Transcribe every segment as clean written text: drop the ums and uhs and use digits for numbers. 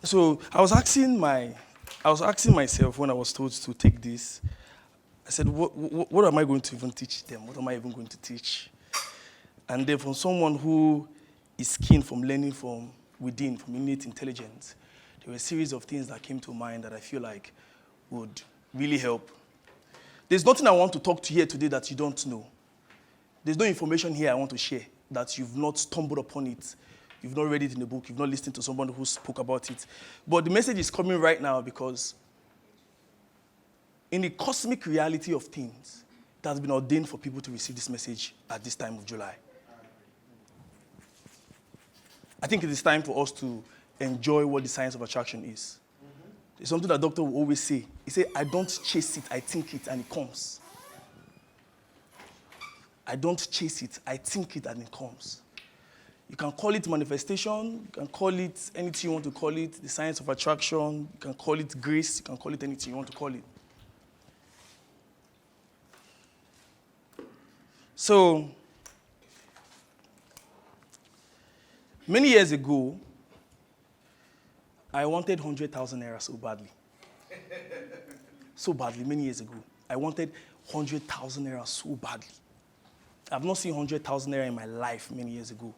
So I was asking myself when I was told to take this. I said, what am I going to even teach them? What am I even going to teach? And then from someone who is keen from learning from within, from innate intelligence, there were a series of things that came to mind that I feel like would really help. There's nothing I want to talk to here today that you don't know. There's no information here I want to share that you've not stumbled upon it. You've not read it in a book. You've not listened to someone who spoke about it. But the message is coming right now because in the cosmic reality of things, it has been ordained for people to receive this message at this time of July. I think it is time for us to enjoy what the science of attraction is. It's something that doctor will always say. He said, I don't chase it, I think it, and it comes. I don't chase it, I think it, and it comes. You can call it manifestation, you can call it anything you want to call it, the science of attraction, you can call it grace, you can call it anything you want to call it. So, many years ago, I wanted 100,000 naira so badly. So badly, many years ago. I wanted 100,000 naira so badly. I've not seen 100,000 naira in my life many years ago.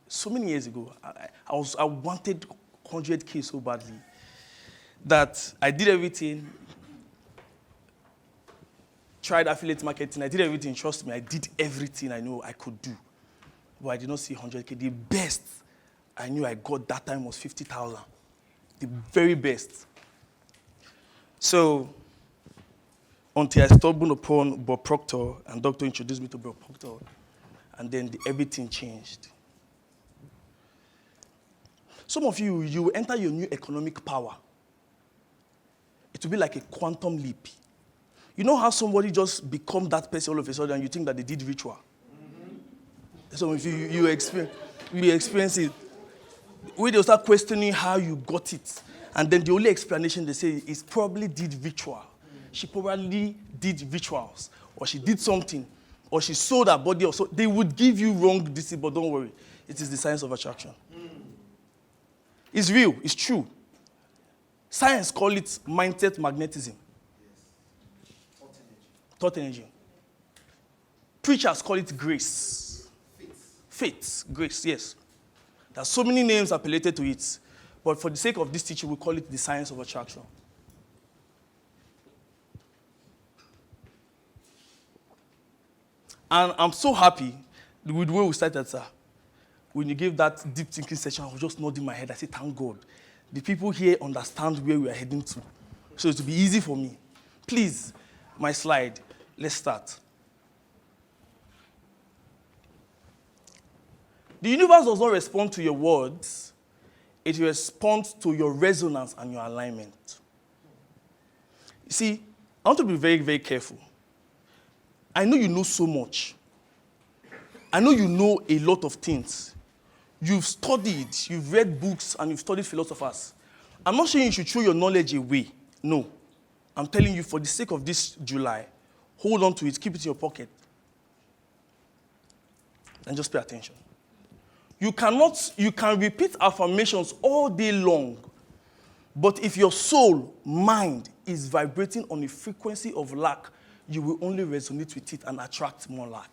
So many years ago, I wanted 100K so badly that I did everything. Tried affiliate marketing. I did everything. Trust me, I did everything I know I could do. But I did not see 100K. The best I knew I got that time was 50,000. The very best. So, until I stumbled upon Bob Proctor, and doctor introduced me to Bob Proctor, and then everything changed. Some of you will enter your new economic power. It will be like a quantum leap. You know how somebody just become that person all of a sudden and you think that they did ritual? Mm-hmm. Some of you experience it. When they'll start questioning how you got it. And then the only explanation they say is probably did ritual. She probably did rituals. Or she did something. Or she sold her body. Or so. They would give you wrong decision, but don't worry. It is the science of attraction. It's real. It's true. Science call it mindset magnetism. Thought energy. Preachers call it grace. Faith. Grace, yes. There are so many names appellated to it. But for the sake of this teaching, we call it the science of attraction. And I'm so happy with the way we started, sir. When you gave that deep thinking session, I was just nodding my head. I said, thank God. The people here understand where we are heading to. So it will be easy for me. Please, my slide. Let's start. The universe does not respond to your words. It responds to your resonance and your alignment. You see, I want to be very, very careful. I know you know so much. I know you know a lot of things. You've studied, you've read books, and you've studied philosophers. I'm not saying you should throw your knowledge away. No. I'm telling you, for the sake of this July, hold on to it, keep it in your pocket. And just pay attention. You can repeat affirmations all day long, but if your soul, mind, is vibrating on a frequency of lack, you will only resonate with it and attract more lack.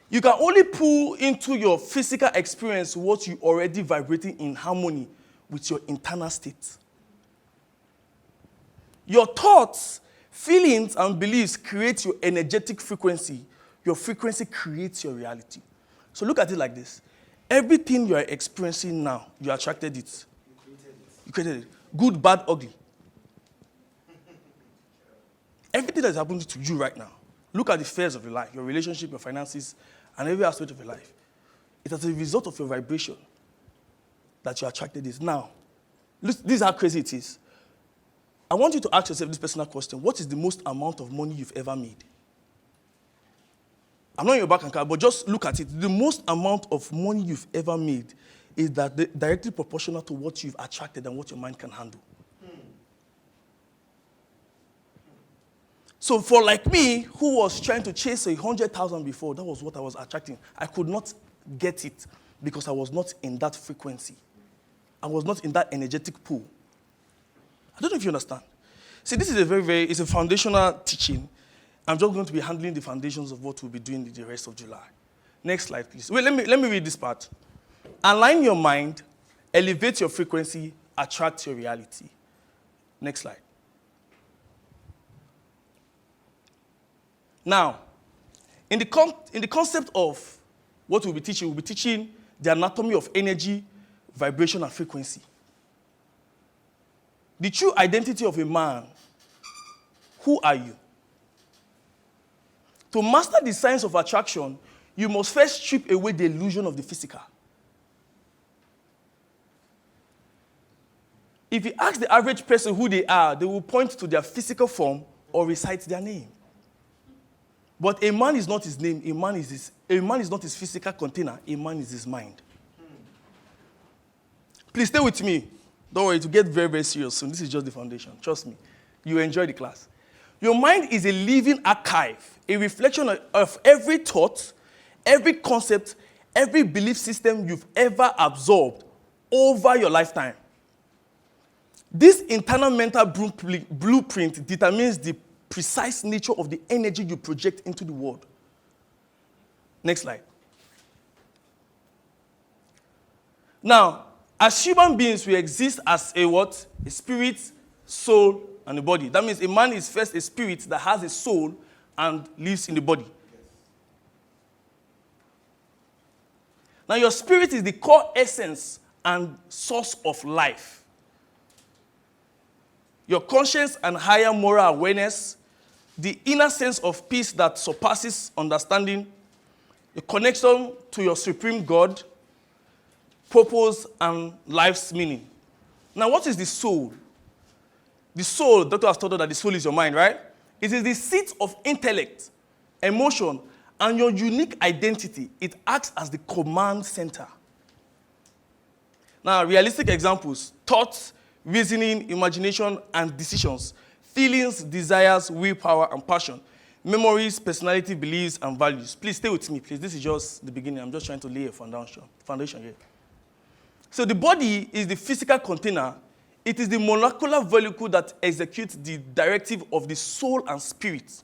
You can only pull into your physical experience what you already vibrating in harmony with your internal state. Your thoughts, feelings, and beliefs create your energetic frequency. Your frequency creates your reality. So look at it like this. Everything you are experiencing now, you attracted it. You created it. Good, bad, ugly. Everything that is happening to you right now, look at the affairs of your life, your relationship, your finances, and every aspect of your life. It is a result of your vibration that you attracted this. Now, this is how crazy it is. I want you to ask yourself this personal question. What is the most amount of money you've ever made? I'm not in your bank account, but just look at it. The most amount of money you've ever made is directly proportional to what you've attracted and what your mind can handle. So for like me, who was trying to chase 100,000 before, that was what I was attracting. I could not get it because I was not in that frequency. I was not in that energetic pool. I don't know if you understand. See, this is it's a foundational teaching. I'm just going to be handling the foundations of what we'll be doing the rest of July. Next slide, please. Wait, let me read this part. Align your mind, elevate your frequency, attract your reality. Next slide. Now, in the concept of what we'll be teaching the anatomy of energy, vibration, and frequency. The true identity of a man. Who are you? To master the science of attraction, you must first strip away the illusion of the physical. If you ask the average person who they are, they will point to their physical form or recite their name. But a man is not his name, a man is not his physical container, a man is his mind. Please stay with me. Don't worry, it will get very, very serious soon. This is just the foundation. Trust me. You enjoy the class. Your mind is a living archive, a reflection of every thought, every concept, every belief system you've ever absorbed over your lifetime. This internal mental blueprint determines the precise nature of the energy you project into the world. Next slide. Now, as human beings, we exist as a what? A spirit, soul, and a body. That means a man is first a spirit that has a soul and lives in the body. Now, your spirit is the core essence and source of life. Your conscience and higher moral awareness, the inner sense of peace that surpasses understanding, the connection to your supreme God, purpose, and life's meaning. Now, what is the soul? The soul, Dr. has told us that the soul is your mind, right? It is the seat of intellect, emotion, and your unique identity. It acts as the command center. Now, realistic examples: thoughts, reasoning, imagination, and decisions, feelings, desires, willpower, and passion, memories, personality, beliefs, and values. Please stay with me, please. This is just the beginning. I'm just trying to lay a foundation here. So the body is the physical container. It is the molecular vehicle that executes the directive of the soul and spirit.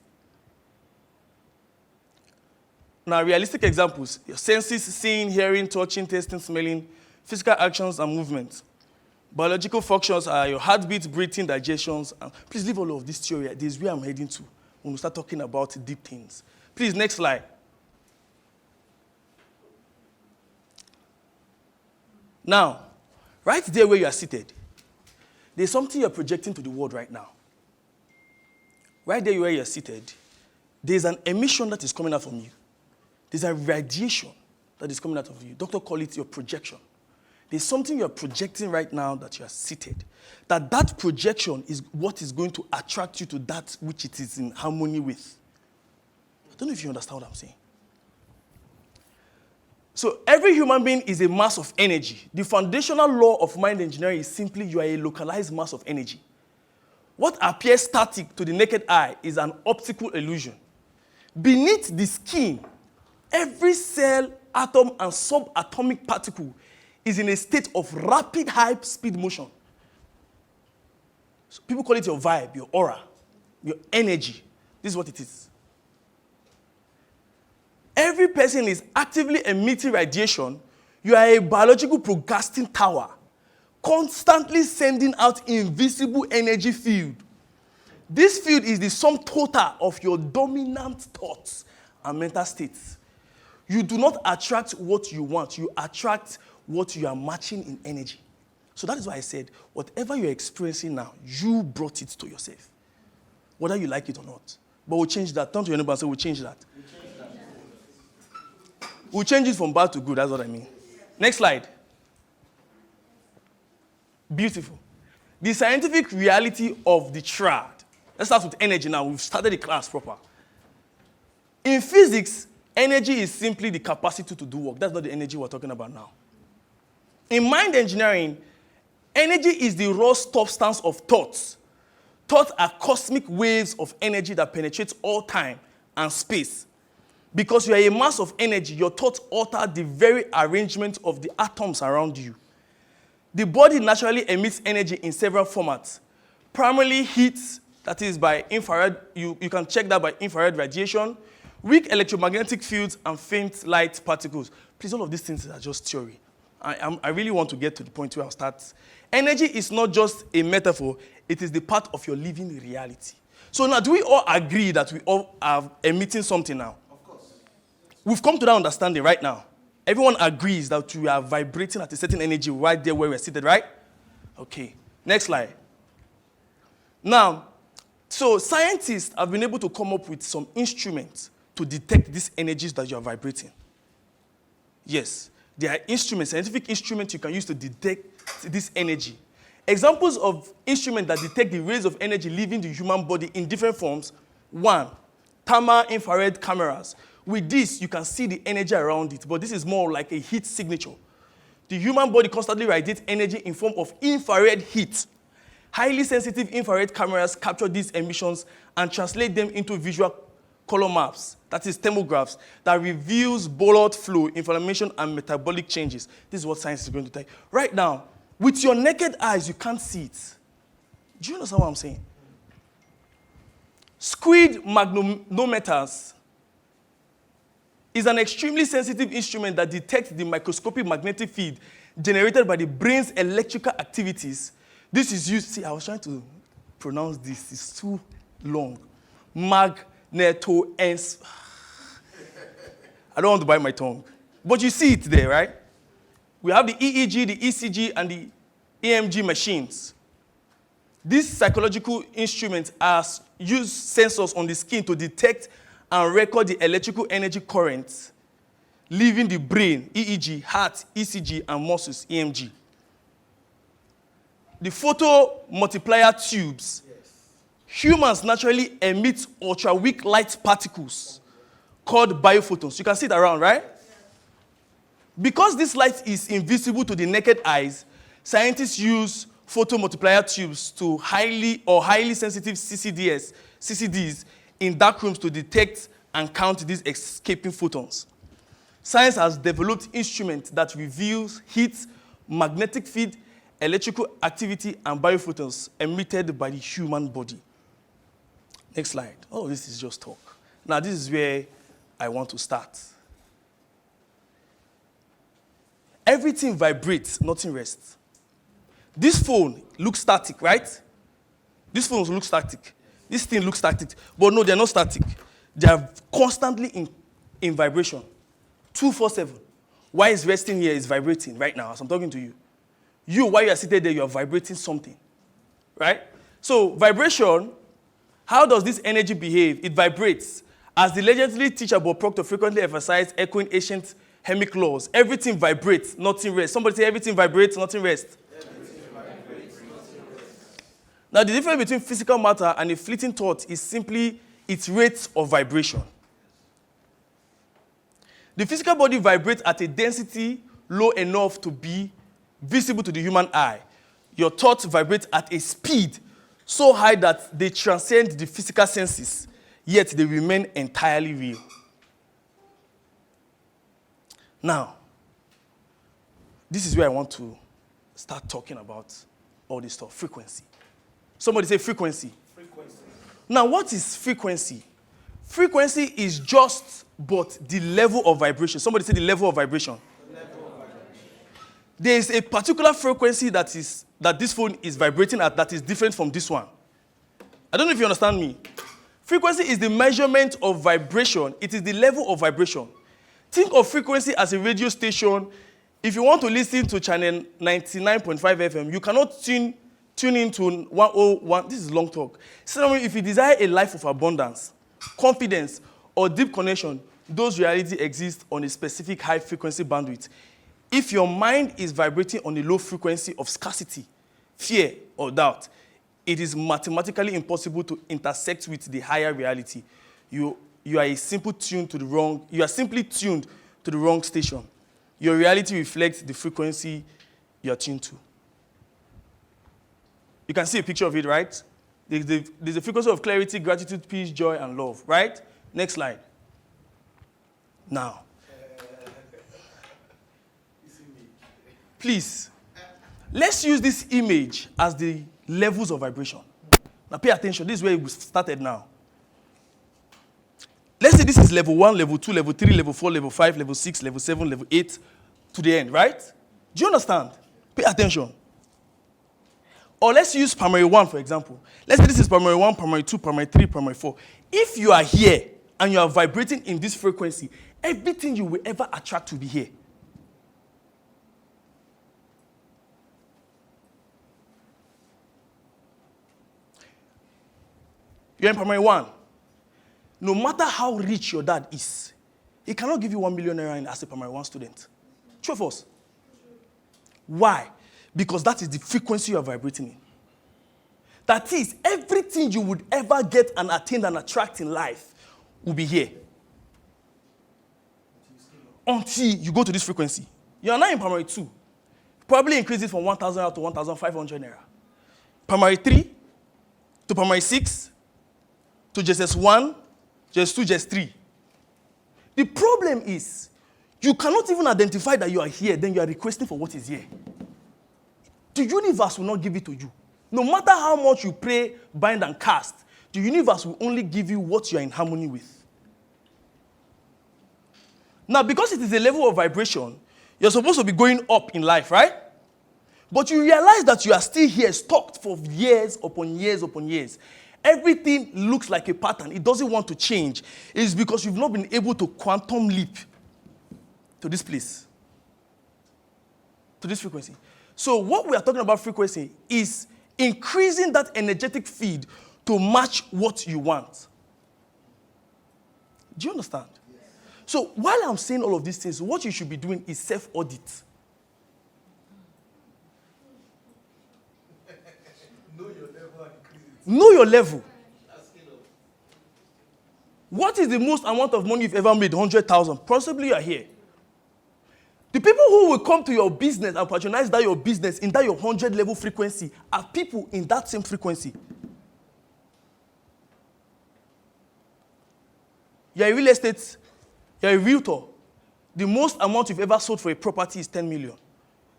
Now, realistic examples: your senses, seeing, hearing, touching, tasting, smelling, physical actions, and movements. Biological functions are your heartbeat, breathing, digestions. And please leave all of this theory. This is where I'm heading to when we start talking about deep things. Please, next slide. Now, right there where you are seated, there's something you're projecting to the world right now. Right there where you're seated, there's an emission that is coming out from you. There's a radiation that is coming out of you. Doctor call it your projection. There's something you're projecting right now that you are seated. That projection is what is going to attract you to that which it is in harmony with. I don't know if you understand what I'm saying. So every human being is a mass of energy. The foundational law of mind engineering is simply you are a localized mass of energy. What appears static to the naked eye is an optical illusion. Beneath the skin, every cell, atom, and subatomic particle is in a state of rapid high-speed motion. So people call it your vibe, your aura, your energy. This is what it is. Every person is actively emitting radiation. You are a biological broadcasting tower, constantly sending out invisible energy field. This field is the sum total of your dominant thoughts and mental states. You do not attract what you want. You attract what you are matching in energy. So that is why I said, whatever you're experiencing now, you brought it to yourself, whether you like it or not. But we'll change that. Turn to your neighbor and say, we'll change that. We'll change it from bad to good. That's what I mean. Next slide. Beautiful. The scientific reality of the triad. Let's start with energy now. We've started the class proper. In physics, energy is simply the capacity to do work. That's not the energy we're talking about now. In mind engineering, energy is the raw substance of thoughts. Thoughts are cosmic waves of energy that penetrate all time and space. Because you are a mass of energy, your thoughts alter the very arrangement of the atoms around you. The body naturally emits energy in several formats. Primarily heat, that is by infrared, you can check that by infrared radiation, weak electromagnetic fields, and faint light particles. Please, all of these things are just theory. I really want to get to the point where I'll start. Energy is not just a metaphor, it is the part of your living reality. So now, do we all agree that we all are emitting something now? Of course. We've come to that understanding right now. Everyone agrees that we are vibrating at a certain energy right there where we're seated, right? Okay. Next slide. Now, so scientists have been able to come up with some instruments to detect these energies that you are vibrating. Yes, there are instruments, scientific instruments you can use to detect this energy. Examples of instruments that detect the rays of energy leaving the human body in different forms. 1, thermal infrared cameras. With this, you can see the energy around it, but this is more like a heat signature. The human body constantly radiates energy in form of infrared heat. Highly sensitive infrared cameras capture these emissions and translate them into visual color maps, that is thermographs, that reveals blood flow, inflammation, and metabolic changes. This is what science is going to tell you. Right now, with your naked eyes, you can't see it. Do you understand what I'm saying? Squid magnetometers is an extremely sensitive instrument that detects the microscopic magnetic field generated by the brain's electrical activities. This is used, see, I was trying to pronounce this, it's too long. Magnetoens. I don't want to bite my tongue. But you see it there, right? We have the EEG, the ECG, and the EMG machines. These psychological instruments use sensors on the skin to detect and record the electrical energy currents leaving the brain, EEG, heart, ECG, and muscles, EMG. The photo multiplier tubes. Yes. Humans naturally emit ultra-weak light particles called biophotons. You can see it around, right? Because this light is invisible to the naked eyes, scientists use photomultiplier tubes to highly sensitive CCDs in dark rooms to detect and count these escaping photons. Science has developed instruments that reveals heat, magnetic field, electrical activity, and biophotons emitted by the human body. Next slide. Oh, this is just talk. Now, this is where I want to start. Everything vibrates, nothing rests. This phone looks static, right? These phones look static. This thing looks static. But no, they're not static. They are constantly in vibration. 24/7. Why is resting here is vibrating right now as I'm talking to you. You, while you are seated there, you are vibrating something. Right? So, vibration, how does this energy behave? It vibrates. As the legendary teacher Bob Proctor frequently emphasized, echoing ancient chemic laws, everything vibrates, nothing rests. Somebody say everything vibrates, nothing rests. Now, the difference between physical matter and a fleeting thought is simply its rate of vibration. The physical body vibrates at a density low enough to be visible to the human eye. Your thoughts vibrate at a speed so high that they transcend the physical senses, yet they remain entirely real. Now, this is where I want to start talking about all this stuff, frequency. Somebody say frequency. Frequency. Now, what is frequency? Frequency is just but the level of vibration. Somebody say the level of vibration. The level of vibration. There is a particular frequency that this phone is vibrating at that is different from this one. I don't know if you understand me. Frequency is the measurement of vibration. It is the level of vibration. Think of frequency as a radio station. If you want to listen to channel 99.5 FM, you cannot tune into 101. This is long talk. So if you desire a life of abundance, confidence, or deep connection, those realities exist on a specific high frequency bandwidth. If your mind is vibrating on a low frequency of scarcity, fear, or doubt, it is mathematically impossible to intersect with the higher reality. You are simply tuned to the wrong station. Your reality reflects the frequency you are tuned to. You can see a picture of it, right? There's a frequency of clarity, gratitude, peace, joy, and love, right? Next slide. Now, please, let's use this image as the levels of vibration. Now pay attention. This is where we started now. Let's say this is level 1, level 2, level 3, level 4, level 5, level 6, level 7, level 8 to the end, right? Do you understand? Pay attention. Or let's use primary 1, for example. Let's say this is primary 1, primary 2, primary 3, primary 4. If you are here and you are vibrating in this frequency, everything you will ever attract will be here. You're in primary 1. No matter how rich your dad is, he cannot give you 1 million naira as a primary 1 student. True or false? Why? Because that is the frequency you are vibrating in. That is, everything you would ever get and attain and attract in life will be here. Until you go to this frequency. You are now in primary 2. Probably increase it from 1,000 naira to 1,500 naira. Primary 3 to primary 6 to JSS 1, JSS 2, JSS 3. The problem is, you cannot even identify that you are here, then you are requesting for what is here. The universe will not give it to you. No matter how much you pray, bind, and cast, the universe will only give you what you are in harmony with. Now, because it is a level of vibration, you're supposed to be going up in life, right? But you realize that you are still here, stuck for years upon years upon years. Everything looks like a pattern. It doesn't want to change. It's because you've not been able to quantum leap to this place, to this frequency. So what we are talking about frequency is increasing that energetic feed to match what you want. Do you understand? Yes. So while I'm saying all of these things, what you should be doing is self-audit. Know your level and increase it. Know your level. What is the most amount of money you've ever made? 100,000. Possibly you are here. The people who will come to your business and patronize that your business in that your 100 level frequency are people in that same frequency. You're a real estate, you're a realtor. The most amount you've ever sold for a property is 10 million.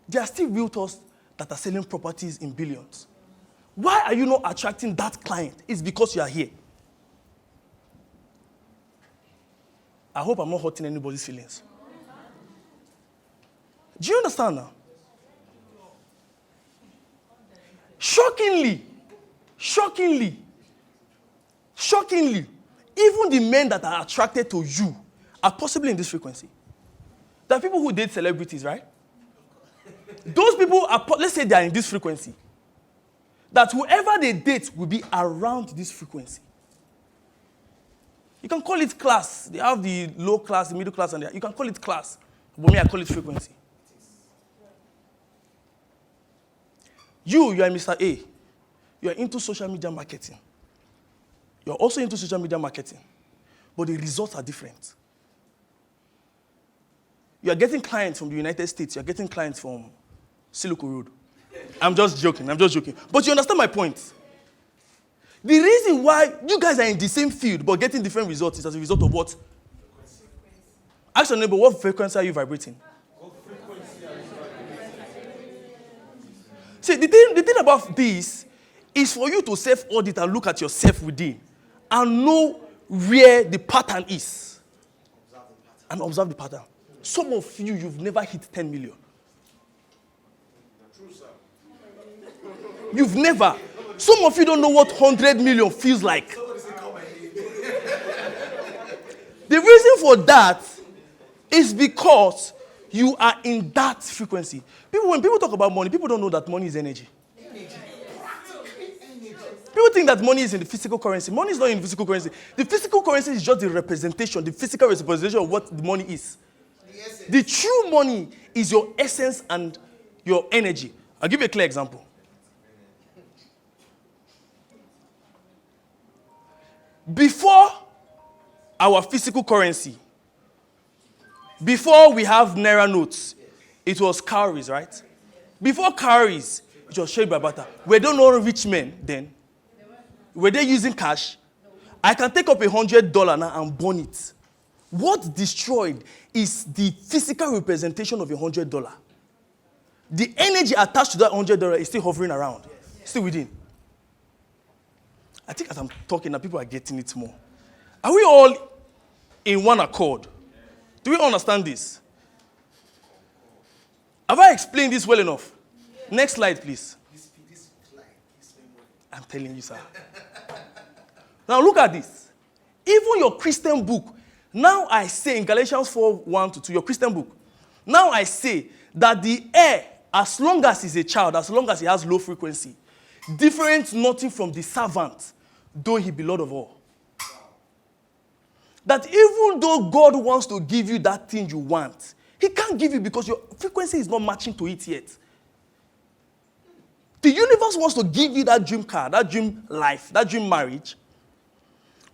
There are still realtors that are selling properties in billions. Why are you not attracting that client? It's because you are here. I hope I'm not hurting anybody's feelings. Do you understand now? Shockingly, even the men that are attracted to you are possibly in this frequency. There are people who date celebrities, right? Those people are, let's say they are in this frequency. That whoever they date will be around this frequency. You can call it class. They have the low class, the middle class, and you can call it class. But me, I call it frequency. You are Mr. A. You are into social media marketing. You are also into social media marketing. But the results are different. You are getting clients from the United States. You are getting clients from Silicon Road. I'm just joking. But you understand my point. The reason why you guys are in the same field but getting different results is as a result of what? Ask your neighbor, what frequency are you vibrating? See, the thing about this is for you to self-audit and look at yourself within and know where the pattern is. And observe the pattern. Some of you, you've never hit 10 million. You've never. Some of you don't know what 100 million feels like. The reason for that is because you are in that frequency. When people talk about money, people don't know that money is energy. People think that money is in the physical currency. Money is not in the physical currency. The physical currency is just the representation, the physical representation of what the money is. The true money is your essence and your energy. I'll give you a clear example. Before our physical currency, before we have Naira notes, it was cowries, right? Before cowries, it was shea butter. Were they not rich men then? Were they using cash? I can take up $100 now and burn it. What destroyed is the physical representation of $100. The energy attached to that $100 is still hovering around, still within. I think as I'm talking now, people are getting it more. Are we all in one accord? Do we understand this? Have I explained this well enough? Next slide, please. I'm telling you, sir. Now look at this. Even your Christian book, now I say in Galatians 4:1-2, your Christian book, now I say that the heir, as long as he's a child, as long as he has low frequency, different nothing from the servant, though he be Lord of all. That even though God wants to give you that thing you want, he can't give you because your frequency is not matching to it yet. The universe wants to give you that dream car, that dream life, that dream marriage.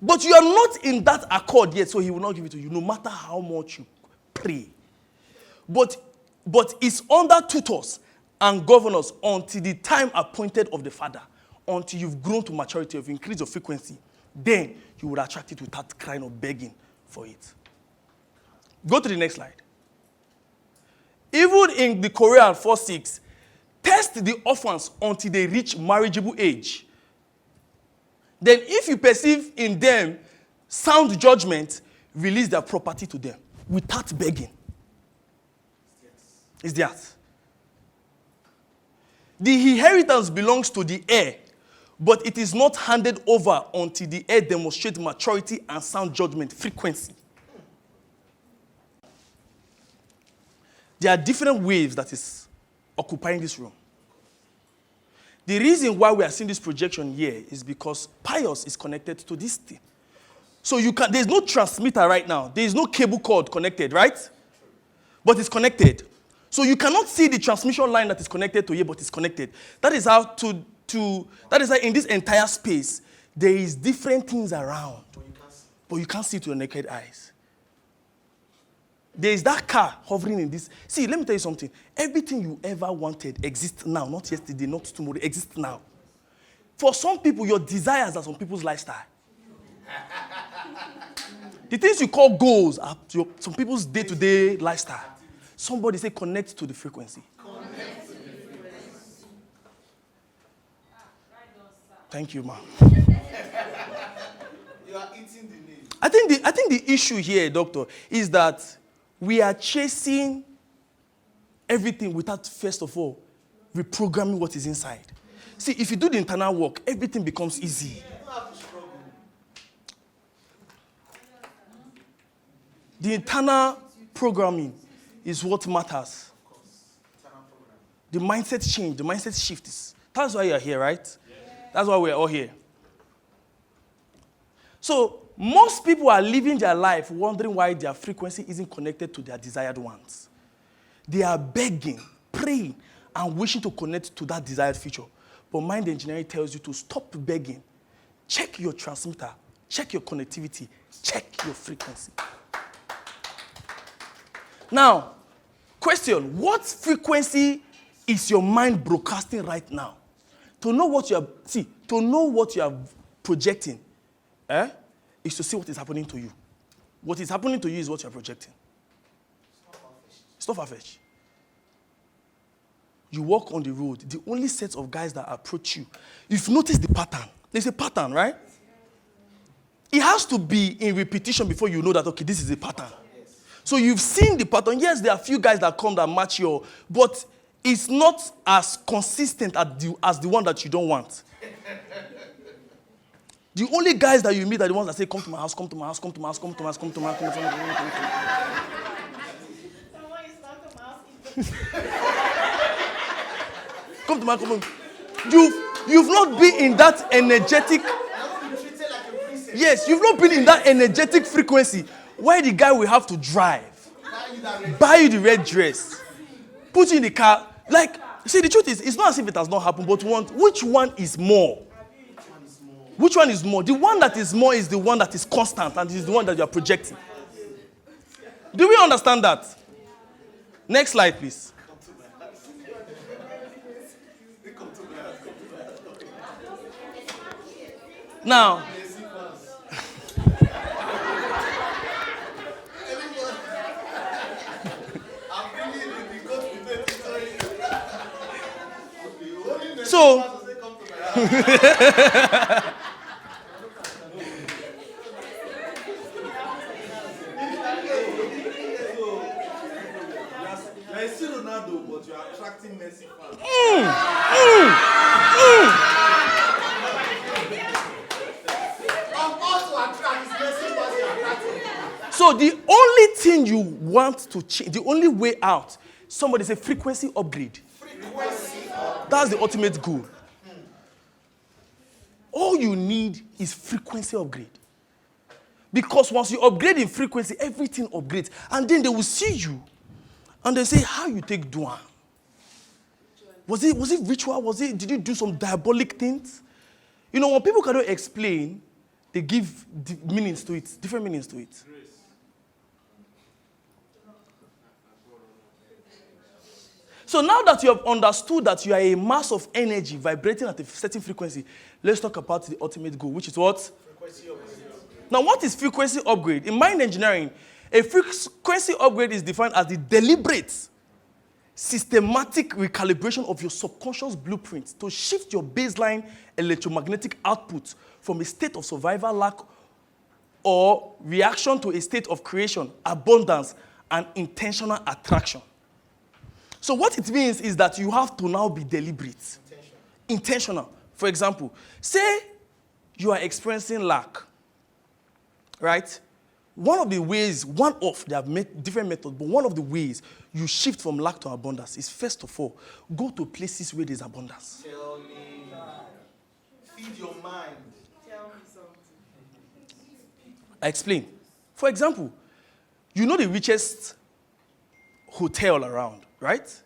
But you are not in that accord yet, so he will not give it to you, no matter how much you pray. But it's under tutors and governors until the time appointed of the Father, until you've grown to maturity, you've increased your frequency. Then you will attract it without crying or begging for it. Go to the next slide. Even in the Quran 4:6, test the orphans until they reach marriageable age. Then if you perceive in them sound judgment, release their property to them without begging. It's theirs. The inheritance belongs to the heir, but it is not handed over until the heir demonstrates maturity and sound judgment frequency. There are different waves that is occupying this room. The reason why we are seeing this projection here is because Pius is connected to this thing. So there's no transmitter right now. There is no cable cord connected, right? But it's connected. So you cannot see the transmission line that is connected to here, but it's connected. That is how that is how in this entire space, there is different things around. But you can't see it with your naked eyes. There is that car hovering in this. See, let me tell you something. Everything you ever wanted exists now, not yesterday, not tomorrow, exists now. For some people, your desires are some people's lifestyle. The things you call goals are some people's day-to-day lifestyle. Somebody say connect to the frequency. Connect to the frequency. Thank you, ma'am. You are eating the name. I think the issue here, doctor, is that we are chasing everything without, first of all, reprogramming what is inside. See, if you do the internal work, everything becomes easy. The internal programming is what matters. The mindset change, the mindset shift. That's why you're here, right? That's why we're all here. So, most people are living their life wondering why their frequency isn't connected to their desired ones. They are begging, praying, and wishing to connect to that desired future. But mind engineering tells you to stop begging. Check your transmitter. Check your connectivity. Check your frequency. Now, question, what frequency is your mind broadcasting right now? To know what you are projecting, is to see what is happening to you. What is happening to you is what you are projecting. It's not far-fetched. You walk on the road, the only set of guys that approach you, you've noticed the pattern. There's a pattern, right? It has to be in repetition before you know that, okay, this is a pattern. So you've seen the pattern. Yes, there are a few guys that come that match your, but it's not as consistent as the one that you don't want. The only guys that you meet are the ones that say, come to my house, come to my house, come to my house, come to my house, come to my house, come to my house. Someone is come to my house. Come to my house. You've not been in that energetic. Yes, you've not been in that energetic frequency where the guy will have to drive, buy you the red dress, put you in the car. Like, see, the truth is, it's not as if it has not happened, but which one is more? Which one is more? The one that is more is the one that is constant and is the one that you are projecting. Do we understand that? Next slide, please. Now, So, You're still Ronaldo, but you're attracting Messi fans. Of all to attract is Messi fans you're attracting. so the only thing you want to change, the only way out, somebody say frequency upgrade. That's the ultimate goal. All you need is frequency upgrade. Because once you upgrade in frequency, everything upgrades. And then they will see you and they say, how you take Dua? Was it ritual? Did you do some diabolic things? You know, when people cannot explain, they give meanings to it, different meanings to it. So now that you have understood that you are a mass of energy vibrating at a certain frequency, let's talk about the ultimate goal, which is what? Frequency upgrade. Now, what is frequency upgrade? In mind engineering, a frequency upgrade is defined as the deliberate, systematic recalibration of your subconscious blueprint to shift your baseline electromagnetic output from a state of survival, lack, or reaction to a state of creation, abundance, and intentional attraction. So what it means is that you have to now be deliberate. Intentional. For example, say you are experiencing lack, right? There have different methods, but one of the ways you shift from lack to abundance is, first of all, go to places where there's abundance. Tell me. Feed your mind. Tell me something. I explain. For example, you know the richest hotel around, right?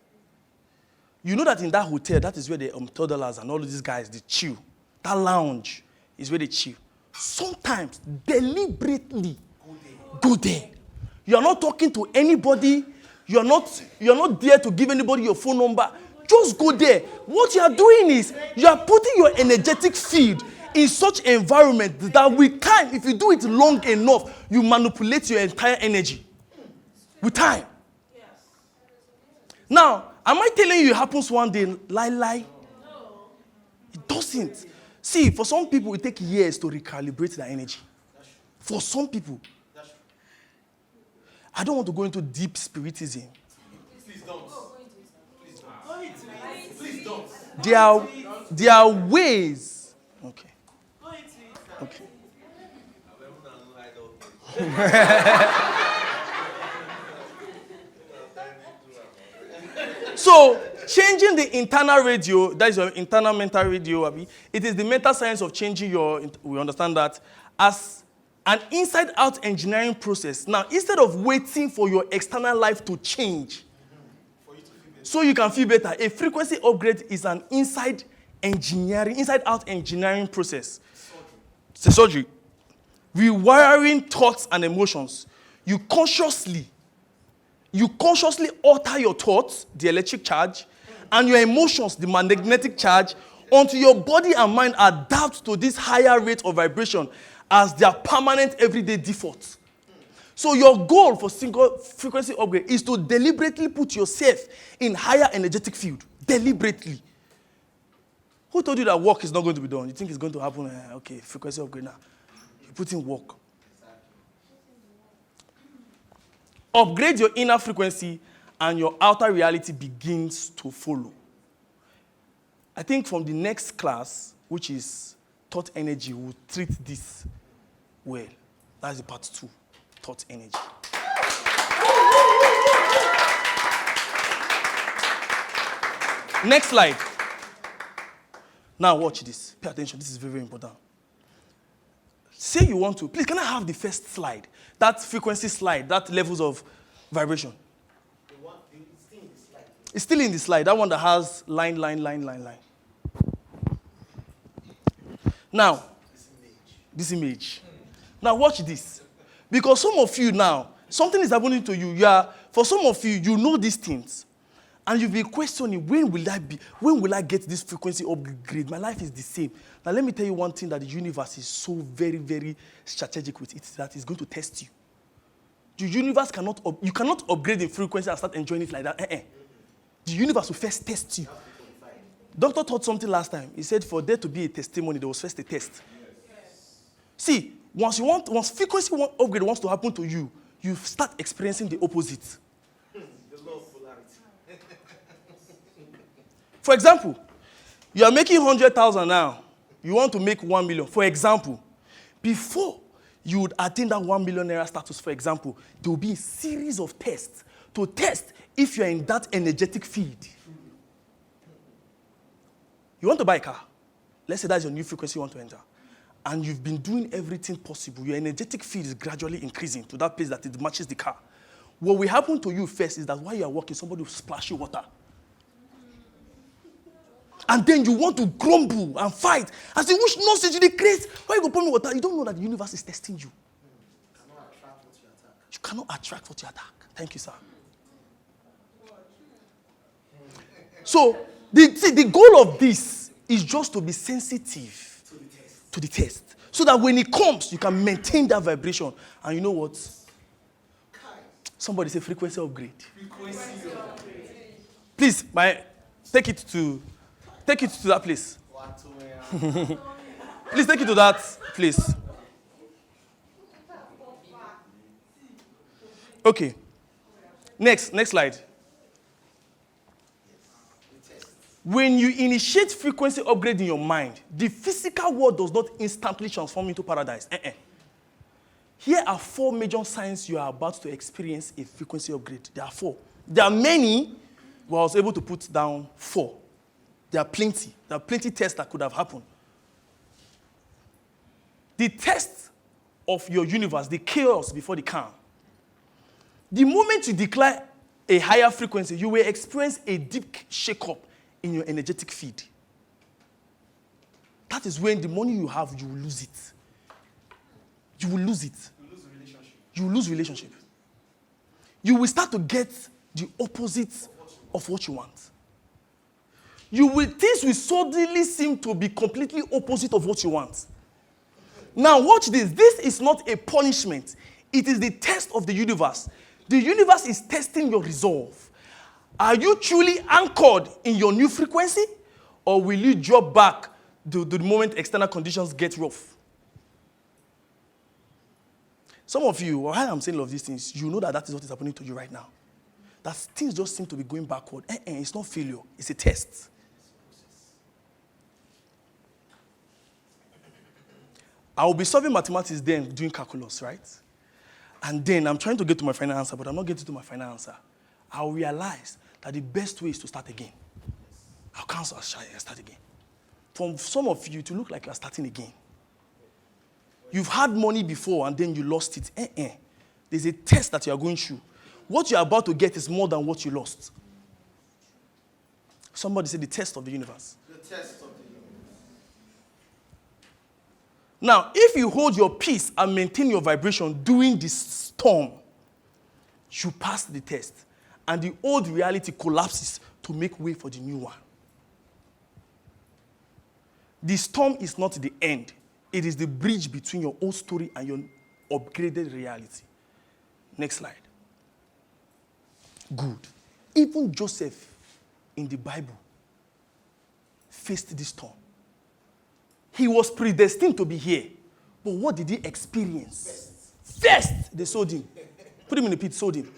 You know that in that hotel, that is where the toddlers and all of these guys, they chill. That lounge is where they chill. Sometimes, deliberately, go there. You are not talking to anybody. You are not there to give anybody your phone number. Just go there. What you are doing is, you are putting your energetic field in such environment that with time, if you do it long enough, you manipulate your entire energy. With time. Now, am I telling you it happens one day? Lie. No. It doesn't. See, for some people, it takes years to recalibrate their energy. For some people. I don't want to go into deep spiritism. Please don't. Please don't. There are ways. Okay. Okay. So, changing the internal radio, that is your internal mental radio, Abi, it is the mental science of changing we understand that, as an inside-out engineering process. Now, instead of waiting for your external life to change, so you can feel better, a frequency upgrade is an inside-out engineering process. It's a surgery. Rewiring thoughts and emotions. You consciously alter your thoughts, the electric charge, and your emotions, the magnetic charge, until your body and mind adapt to this higher rate of vibration as their permanent everyday default. So your goal for single frequency upgrade is to deliberately put yourself in higher energetic field. Deliberately. Who told you that work is not going to be done? You think it's going to happen? Okay, frequency upgrade now. You put in work. Upgrade your inner frequency and your outer reality begins to follow. I think from the next class, which is thought energy, we'll treat this well. That's the part 2, thought energy. Next slide. Now watch this. Pay attention. This is very, very important. Say you want to. Please, can I have the first slide? That frequency slide, that levels of vibration. It's still in the slide. That one that has line. Now, this image. Now watch this. Because some of you now, something is happening to you. For some of you, you know these things. And you'll be questioning, when will I get this frequency upgrade? My life is the same. Now let me tell you one thing that the universe is so very, very strategic with. It's that it's going to test you. The universe you cannot upgrade the frequency and start enjoying it like that. The universe will first test you. Doctor taught something last time. He said for there to be a testimony, there was first a test. Yes. See, once frequency upgrade wants to happen to you, you start experiencing the opposite. The law of polarity. For example, you are making 100,000 now. You want to make 1 million. For example, before you would attain that 1 million naira status, for example, there will be a series of tests to test if you are in that energetic field. You want to buy a car. Let's say that's your new frequency you want to enter. And you've been doing everything possible. Your energetic field is gradually increasing to that place that it matches the car. What will happen to you first is that while you are walking, somebody will splash you water. And then you want to grumble and fight and say, which nonsense you did create? Why you go pour me water? You don't know that the universe is testing you. You cannot attract what you attack. Thank you, sir. So, the goal of this is just to be sensitive to the test. So that when it comes, you can maintain that vibration. And you know what? Somebody say frequency upgrade. Please, take it to that place. Please take it to that place. Okay. Next slide. When you initiate frequency upgrade in your mind, the physical world does not instantly transform into paradise. Here are 4 major signs you are about to experience a frequency upgrade. There are 4. There are many, but I was able to put down 4. There are plenty. There are plenty tests that could have happened. The test of your universe, the chaos before the calm. The moment you declare a higher frequency, you will experience a deep shake-up in your energetic field. That is when the money you have, you will lose it. You will lose it. You will lose relationship. You will start to get the opposite of what you want. Things will suddenly seem to be completely opposite of what you want. Now watch this. This is not a punishment. It is the test of the universe. The universe is testing your resolve. Are you truly anchored in your new frequency? Or will you drop back the moment external conditions get rough? Some of you, while I'm saying all of these things, you know that is what is happening to you right now. That things just seem to be going backward. It's not failure. It's a test. I will be solving mathematics then, doing calculus, right? And then I'm trying to get to my final answer, but I'm not getting to my final answer. I'll realize that the best way is to start again. I'll cancel, start again. For some of you, to look like you're starting again. You've had money before and then you lost it. There's a test that you are going through. What you're about to get is more than what you lost. Somebody said the test of the universe. The test of the universe. Now, if you hold your peace and maintain your vibration during this storm, you pass the test. And the old reality collapses to make way for the new one. The storm is not the end. It is the bridge between your old story and your upgraded reality. Next slide. Good. Even Joseph in the Bible faced this storm. He was predestined to be here. But what did he experience? First, they sold him. Put him in the pit, sold him.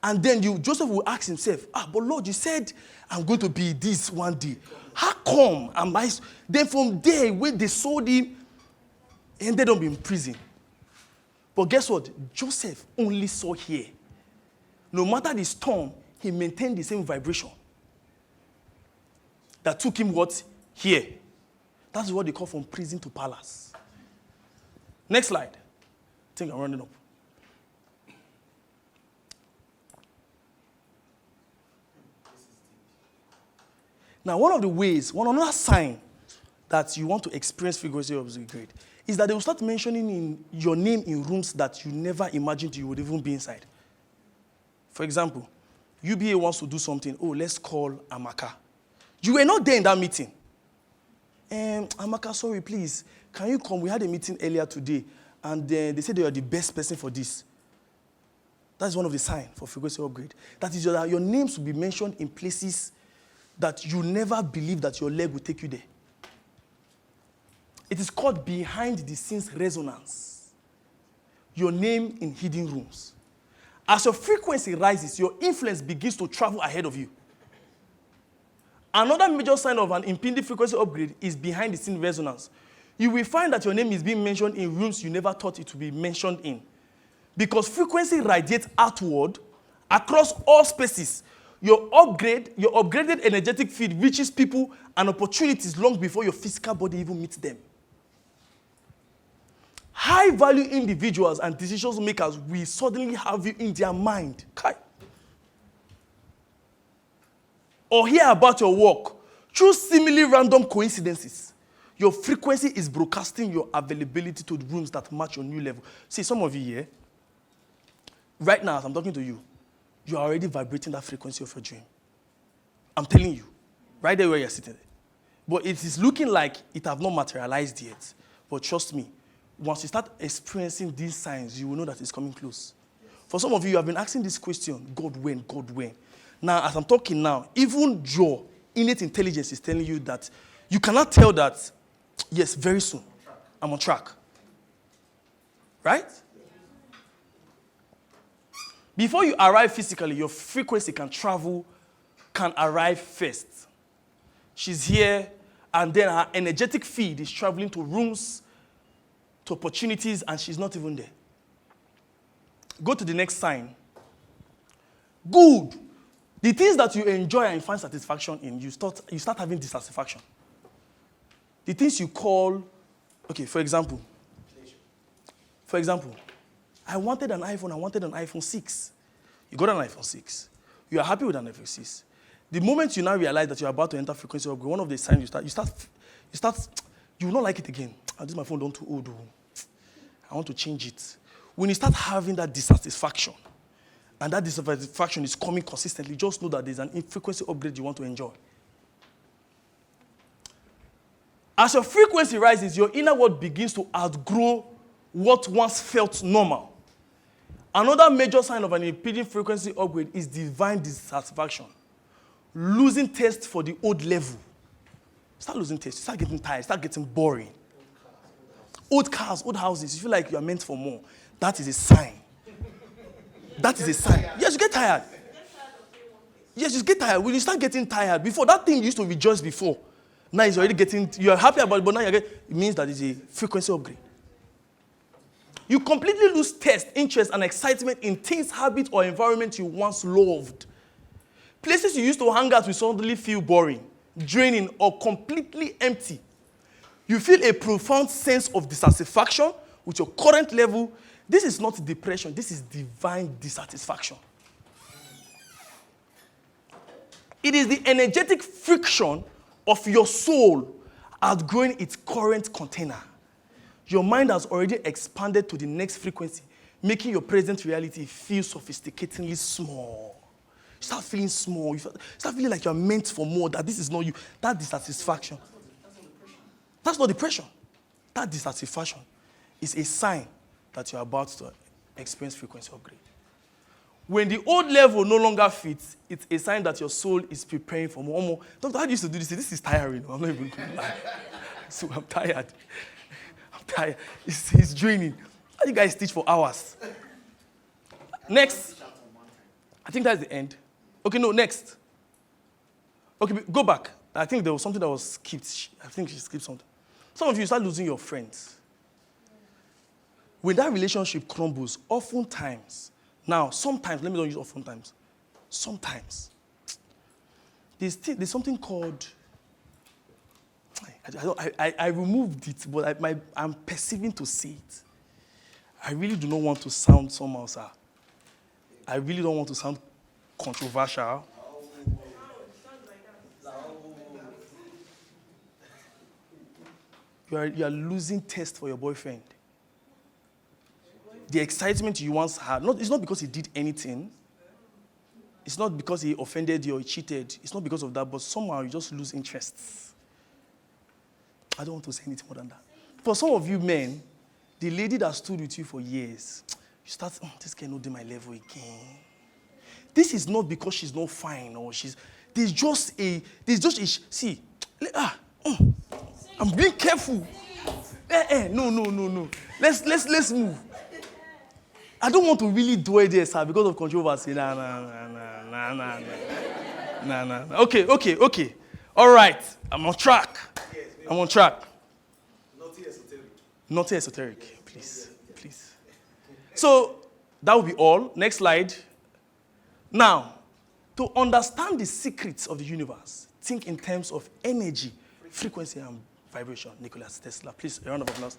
And then Joseph will ask himself, but Lord, you said I'm going to be this one day. How come am I? Then from there, when they sold him, he ended up in prison. But guess what? Joseph only saw here. No matter the storm, he maintained the same vibration. That took him what? Here. That's what they call from prison to palace. Next slide. I think I'm running up. Now, another sign that you want to experience frequency upgrade is that they will start mentioning your name in rooms that you never imagined you would even be inside. For example, UBA wants to do something. Let's call Amaka. You were not there in that meeting. Amaka, sorry, please, can you come? We had a meeting earlier today, and they said you are the best person for this. That's one of the signs for frequency upgrade. That is that your names will be mentioned in places that you never believe that your leg will take you there. It is called behind the scenes resonance. Your name in hidden rooms. As your frequency rises, your influence begins to travel ahead of you. Another major sign of an impending frequency upgrade is behind the scene resonance. You will find that your name is being mentioned in rooms you never thought it would be mentioned in. Because frequency radiates outward across all spaces. Your upgraded energetic field reaches people and opportunities long before your physical body even meets them. High-value individuals and decision makers will suddenly have you in their mind. Kai. Or hear about your work through seemingly random coincidences. Your frequency is broadcasting your availability to the rooms that match your new level. See, some of you here, right now as I'm talking to you, you are already vibrating that frequency of your dream. I'm telling you, right there where you're sitting. But it is looking like it have not materialized yet. But trust me, once you start experiencing these signs, you will know that it's coming close. For some of you, you have been asking this question, God when, God when? Now, as I'm talking now, even your innate intelligence is telling you that you cannot tell that, yes, very soon, I'm on track. Right? Before you arrive physically, your frequency can arrive first. She's here, and then her energetic field is traveling to rooms, to opportunities, and she's not even there. Go to the next sign. Good. The things that you enjoy and find satisfaction in, you start having dissatisfaction. The things you call, okay, for example, I wanted an iPhone 6. You got an iPhone 6. You are happy with an iPhone 6. The moment you now realize that you're about to enter frequency upgrade, one of the signs you will not like it again. Oh, this my phone don't too old. I want to change it. When you start having that dissatisfaction, and that dissatisfaction is coming consistently, just know that there's an frequency upgrade you want to enjoy. As your frequency rises, your inner world begins to outgrow what once felt normal. Another major sign of an impending frequency upgrade is divine dissatisfaction. Losing taste for the old level. Start losing taste. Start getting tired. Start getting boring. Old cars, old houses. You feel like you are meant for more. That is a sign. That is a sign. Yes, you get tired. Yes, you get tired. When you start getting tired, before that thing you used to rejoice before, now it's already getting, you are happy about it, but now it means that it's a frequency upgrade. You completely lose taste, interest, and excitement in things, habits, or environment you once loved. Places you used to hang out will suddenly feel boring, draining, or completely empty. You feel a profound sense of dissatisfaction with your current level. This is not depression, this is divine dissatisfaction. It is the energetic friction of your soul outgrowing its current container. Your mind has already expanded to the next frequency, making your present reality feel sophisticatingly small. You start feeling small. You start feeling like you're meant for more, that this is not you. That dissatisfaction. That's not depression. That dissatisfaction is a sign that you're about to experience frequency upgrade. When the old level no longer fits, it's a sign that your soul is preparing for more. Doctor, how do you used to do this? This is tiring. I'm not even going to lie. So I'm tired. It's draining. How do you guys teach for hours? Next. I think that's the end. Okay, no, next. Okay, go back. I think there was something that was skipped. I think she skipped something. Some of you start losing your friends. When that relationship crumbles, oftentimes, now, sometimes, let me not use oftentimes, sometimes, there's something called, I removed it, but I'm perceiving to say it. I really do not want to sound somehow, sir. I really don't want to sound controversial. You are losing taste for your boyfriend. The excitement you once had, it's not because he did anything. It's not because he offended you or he cheated. It's not because of that, but somehow you just lose interest. I don't want to say anything more than that. For some of you men, the lady that stood with you for years, you start, this girl not do my level again. This is not because she's not fine or There's just a, see, I'm being careful. No. Let's move. I don't want to really dwell there, sir, because of controversy. Nah. Okay. All right. I'm on track. Not esoteric. Please. So, that will be all. Next slide. Now, to understand the secrets of the universe, think in terms of energy, frequency, and vibration. Nikola Tesla. Please, a round of applause.